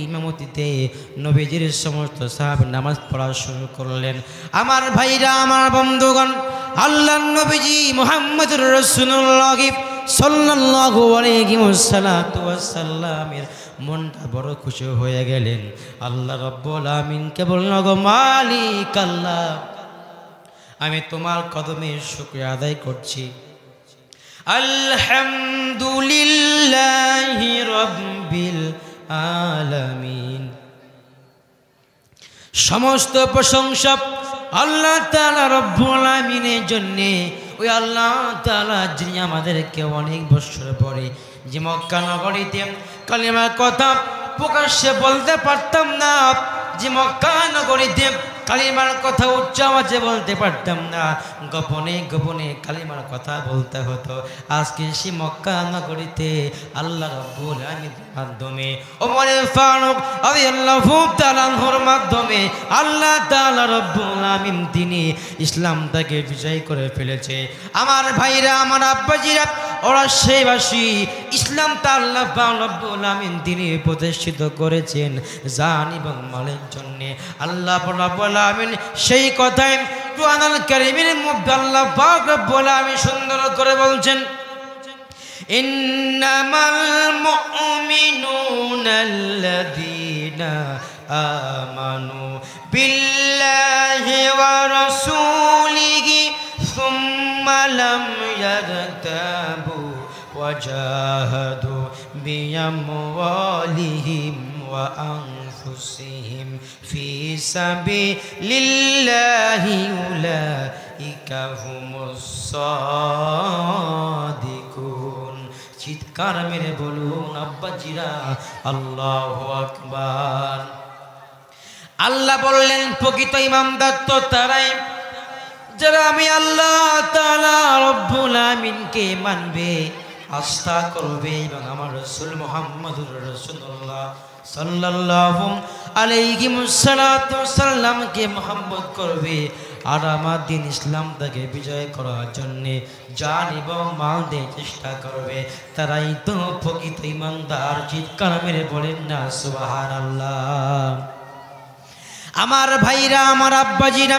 ইমামতিতে নবীজির সমস্ত সাহাবী নামাজ পড়া শুরু করলেন। আমার ভাইরা, আমার বন্ধুগণ, আল্লাহ নবীজি মুহাম্মদুর রাসূলুল্লাহ সাল্লাল্লাহু আলাইহি ওয়াসাল্লামের মনটা বড় খুশি হয়ে গেলেন। আল্লাহ রাব্বুল আমিনকে বললেন, গো মালিক আল্লাহ, আমি তোমার কদমে শুকরিয়া আদায় করছি। আলহামদুলিল্লাহি রাব্বিল আলামিন। সমস্ত প্রশংসা আল্লাহ তাআলা রব্বুল আলামিনের জন্য ওই আল্লাহ তাআলা যিনি আমাদেরকে অনেক বছর পরে যে মক্কা নগরীতে কালিমার কথা প্রকাশ্যে বলতে পারতাম না, যে মক্কা নগরীতে কালিমার কথা উচ্চ আওয়াজে বলতে পারতাম না, গোপনে গোপনে কালিমার কথা বলতে হতো। আজকে সে মক্কা নগরীতে আল্লাহ রাব্বুল আলামিনের মাধ্যমে ওমর ফারুক রাদিয়াল্লাহু তাআলা আনহুর মাধ্যমে আল্লাহ তাআলা রাব্বুল আলামিন তিনি ইসলামটাকে বিজয় করে ফেলেছে। আমার ভাইরা, আমার আব্বাজিরা, ওরা সেইবাসী ইসলামটা আল্লাহ রাব্বুল আলামিন তিনি প্রতিষ্ঠিত করেছেন জান এবং মালের জন্য। আল্লাহ রাব্বুল আলামিন সেই কথাই কুরআনুল কারীমের মধ্যে আল্লাহ পাক রব্বুল আলামিন সুন্দর করে বলছেন, ইন্নামাল মুমিনুনা আল্লাযীনা আমানু বিল্লাহি ওয়া রাসূলিহি সুম্মা লাম ইয়ারতাবু ওয়া জাহাদু বিআমওয়ালিহিম ওয়া আনফুসিহিম ফি সাবিলিল্লাহি উলাইকা হুমুস সাদিকুন। চিৎকার মেরে বলুন আব্বাজিরা আল্লাহু আকবার। আল্লাহ বললেন প্রকৃত ইমানদার তো তারাই যারা আমি আল্লাহ তাআলা রব্বুল আমিনকে মানবে, আস্থা করবে এবং আমার রাসূল মুহাম্মদুর রাসূলুল্লাহ সাল্লাল্লাহু আলাইহি ওয়াসাল্লামকে মহব্বত করবে আর আমার দিন ইসলামটাকে বিজয় করার জন্যে জান এবং মাল দিয়ে চেষ্টা করবে, তারাই তো প্রকৃত ইমানদার। চিৎকার মেরে বলেন না সুবহানাল্লাহ। আমার ভাইরা, আমার আব্বাজিরা,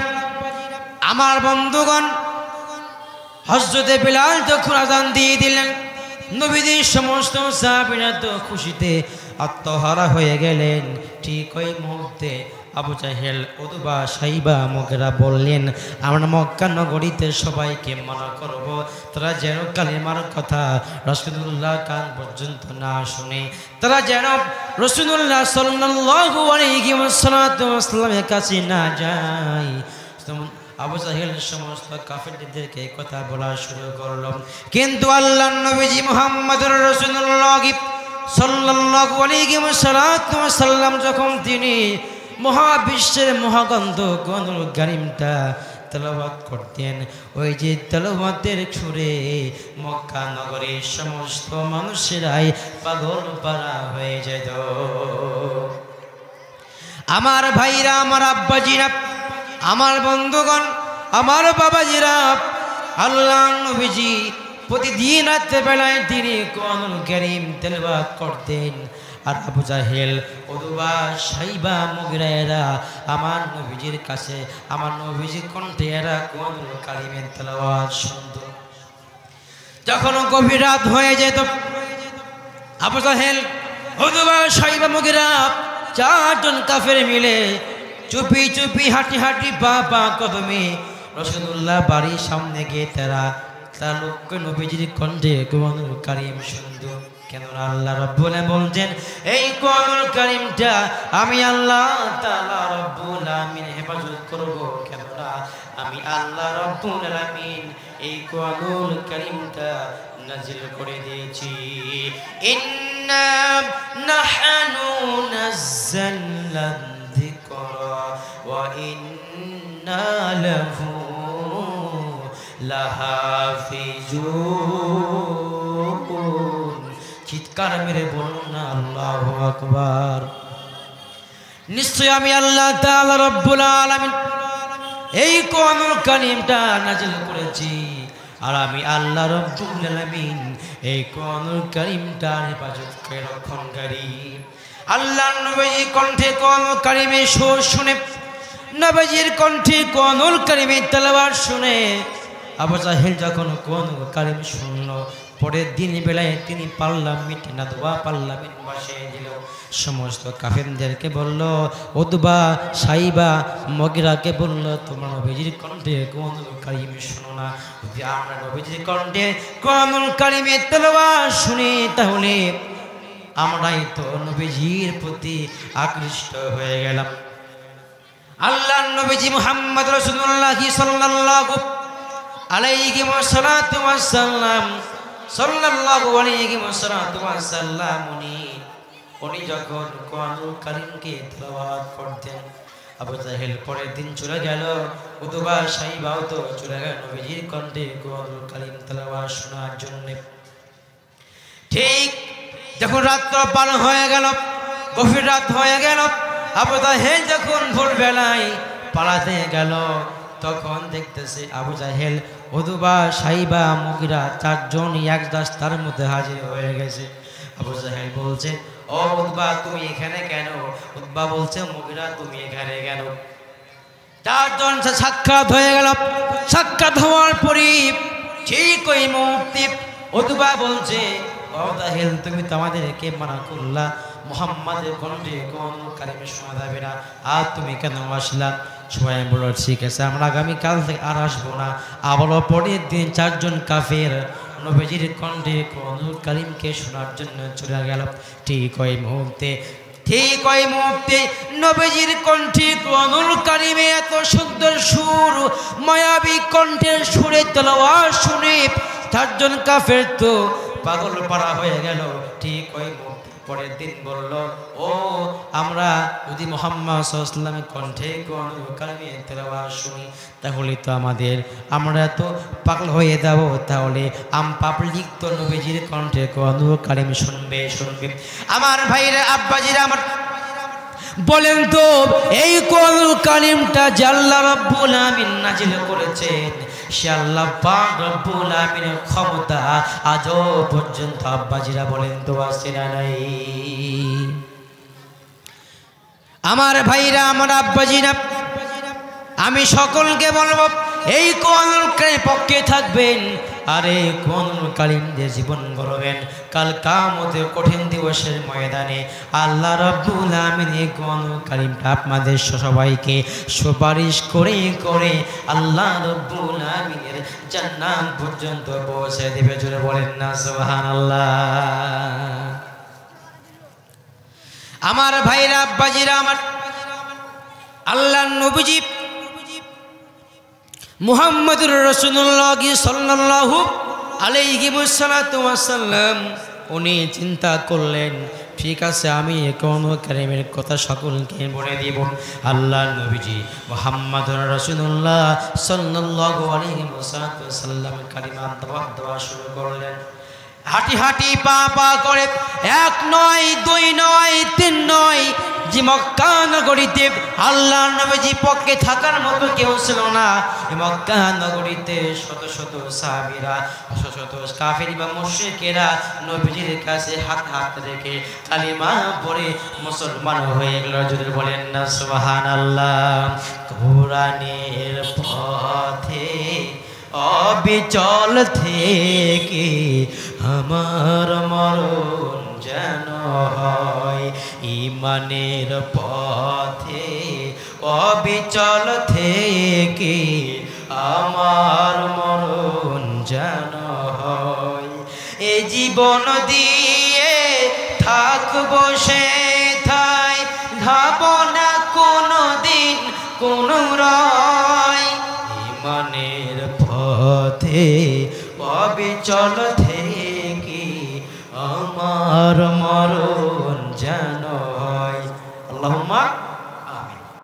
আমার বন্ধুগণ, হযরতে বিলাল যখন আযান দিয়ে দিলেন, নবীজির সমস্ত সাহাবীরা তো খুশিতে আত্মহারা হয়ে গেলেন। ঠিক ওই মুহূর্তে আবু জাহেল, উতবা, সাইবা, মুগীরা বললেন, আমরা মক্কা নগরীতে সবাইকে মানা করব, তারা যেন কালিমার কথা রাসূলুল্লাহ কান পর্যন্ত না শুনে, তারা যেন রাসূলুল্লাহ সাল্লাল্লাহু আলাইহি ওয়াসাল্লামের কাছে না যায়। আবু জাহেল সমস্ত কাফেরদেরকে কথা বলা শুরু করল, কিন্তু আল্লাহর নবীজি মুহাম্মদুর রাসূলুল্লাহ সাল্লাল্লাহু আলাইহি ওয়াসাল্লাম যখন তিনি মহাবিশ্বের মহাগ্রন্থ কোরআনুল কারীমটা তেলাওয়াত করতেন, ওই যে তেলাওয়াতের সুরে মক্কা নগরীর সমস্ত মানুষেরাই পাগল পারা হয়ে যেত। আমার ভাইরা, আমার আব্বাজিরা, আমার বন্ধুগণ, আমার বাবাজিরা, আল্লাহ নবীজি প্রতিদিন রাত্রে বেলায় তিনি কোরআনুল কারীম তেলাওয়াত করতেন। আর আবু জাহেল, উতবা, সাইবা, মুগীরা এরা আমার নবীজির কাছে, আমার নবীজির কণ্ঠে এরা কোরআনুল কারীমের তেলাওয়াত শুনত। যখন গভীর রাত হয়ে যেত, আবু জাহেল, উতবা, সাইবা, মুগীরা চারজন কাফের মিলে চুপি চুপি হাঁটি হাঁটি পা পা কদমে রাসূলুল্লাহ বাড়ির সামনে গিয়ে তার লোককে নবীজির কণ্ঠে কোরআনুল কারীম শুনত। কেন আল্লাহ রাব্বুল আলামিন বলছেন, এই কোরআনুল কারীমটা আমি আল্লাহ তাআলা রাব্বুল আলামিন হেফাজত করব, কেননা আমি আল্লাহ রাব্বুল আলামিন এই কোরআনুল কারীমটা নাযিল করে দিয়েছি। ইন্না নাহনু নাযালনা যিকরা ওয়া ইন্না লাহু লাহাফিজুন। চিৎকার মেরে বলুন না আল্লাহু আকবার। নিশ্চয় আমি আল্লাহ তাআলা রব্বুল আলামিন এই কোরআনুল কারীমটা নাযিল করেছি, আর আমি আল্লাহ রব্বুল আলামিন এই কোরআনুল কারীমটার হেফাজতকারী, রক্ষণকারী। আল্লাহর নবীর কণ্ঠে কোরআনুল কারীমের সুর শুনে, নবীজির কণ্ঠে কোরআনুল কারীমের তেলাওয়াত শুনে আবু জাহেল যখন কোরআনুল কারীম শুনল, পরের দিন বেলায় তিনি পার্লামেন্ট না দোয়া পার্লামেন্ট বসিয়ে দিল। সমস্ত কাফেরদেরকে বলল, উতবা, সাইবা, মুগীরাকে বলল, তোমরা নবীজির কণ্ঠে কোরআনুল কারীম শোনো না। যদি আমরা নবীজির কণ্ঠে কোরআনুল কারীমের তেলাওয়াত শুনি, তাহলে আমরাই তো নবীজির প্রতি আকৃষ্ট হয়ে গেলাম। আল্লাহ নবীজি মুহাম্মদ রাসূলুল্লাহ সাল্লাল্লাহু আলাইহি ওয়াসাল্লাম উনি যখন কোরআনুল কারীমকে তেলাওয়াত করতেন, আবু জাহেল পরের দিন চলে গেল, উতবা সাইবাও তো চলে গেল নবীজির কণ্ঠে কোরআনুল কারীম তেলাওয়াত শোনার জন্য। ঠিক যখন রাত্র পার হয়ে গেল, গভীর রাত হয়ে গেল, আবু জাহেল যখন ভোরবেলায় পালাতে গেল, তখন দেখতেছে আবু জাহেল, উতবা সাইবা মুগিরা চারজন এক রাস্তার মধ্যে হাজির হয়ে গেছে। আবু জাহেল বলছে, ও উতবা তুমি এখানে কেন? উতবা বলছে, মুগিরা তুমি এখানে কেন? চারজন সাক্ষাৎ হয়ে গেল। সাক্ষাৎ হওয়ার পরই ঠিক ওই মুহূর্তে উতবা বলছে, ও জাহেল তুমি তো আমাদেরকে মানা করলা, মুহাম্মাদের কণ্ঠে কোরআনুল কারীম শোনা যাবে না, আর তুমি কেন আসলা? সবাই বলল ঠিক আছে, আমরা আগামীকাল থেকে আর আসবো না। আবার পরের দিন চারজন কাফের নবীজির কণ্ঠে কোরআনুল কারীমকে শোনার জন্য চলে গেল। ঠিক ওই মুহূর্তে নবীজির কণ্ঠে কোরআনুল কারীমে এত সুন্দর সুর, মায়াবী কণ্ঠের সুরে তেলাওয়াত শুনে চারজন কাফের তো পাগল পাড়া হয়ে গেল। ঠিক ওই পরের দিন বলল, ও আমরা যদি মুহাম্মদ সাল্লাল্লাহু আলাইহি ওয়াসাল্লামের কণ্ঠে কোরআনুল কারীমে তেলাওয়াত শুনি, তাহলে তো আমরা তো পাগল হয়ে যাব। তাহলে পাবলিক তো নবীজির কণ্ঠে কোরআনুল কারীম শুনবে। আমার ভাইরা, আব্বাজিরা আমার, বলেন তো এই কোরআনুল কারীমটা যে আল্লাহ রাব্বুল আমিন নাজিল করেছেন, সে আল্লাহ পাক রব্বুল আমিনের ক্ষমতা আজও পর্যন্ত আব্বাজিরা বলেন তো আছে না নাই? আমার ভাইরা, আমার আব্বাজিরা, আমি সকলকে বলবো এই কোরআনুল কারীমের পক্ষে থাকবেন, আর এই কোরআনুল কারীম দিয়ে জীবন গড়বেন। কাল কিয়ামতের কঠিন দিবসের ময়দানে আল্লাহ রাব্বুল আমিন এই কোরআনুল কারীমটা আপনাদের সবাইকে সুপারিশ করে করে আল্লাহ রাব্বুল আমিনের জান্নাত পর্যন্ত পৌঁছে দেবে। জোরে বলেন না সুবহানাল্লাহ। আমার ভাইরা, আব্বাজিরা আমার, আল্লাহর নবীজি মুহাম্মদুর রাসূলুল্লাহ সাল্লাল্লাহু আলাইহি ওয়াসাল্লাম উনি চিন্তা করলেন, ঠিক আছে আমি কোরআনুল কারীমের কথা সকলকে বলে দিব। আল্লাহর নবীজি মুহাম্মদুর রাসূলুল্লাহ সাল্লাল্লাহু আলাইহি ওয়াসাল্লাম কালিমা দেওয়া শুরু করলেন। হাঁটি হাঁটি পা পা করে, এক নয়, দুই নয়, তিন নয়, যে মক্কা নগরীতে আল্লাহর নবীজি পক্ষে থাকার মতো কেউ ছিল না। মক্কা নগরীতে শত শত সাহাবীরা, শত শত কাফির বা মুশরিকেরা নবীজির কাছে হাত রেখে কালিমা পড়ে মুসলমান হয়ে গেল। যদি বলেন না সুবহানাল্লাহ। কোরআনের পথে অবিচল থেকে আমার মরণ যেন হয়, ঈমানের পথে অবিচল থেকে আমার মরণ যেন হয়। এ জীবন দিয়ে থাকবো সেথায়, ধাব না কোনো দিন কোনো রয়। ঈমানের পথে অবিচল থেকে আমার মরণ যেন হয়। আল্লাহুম্মা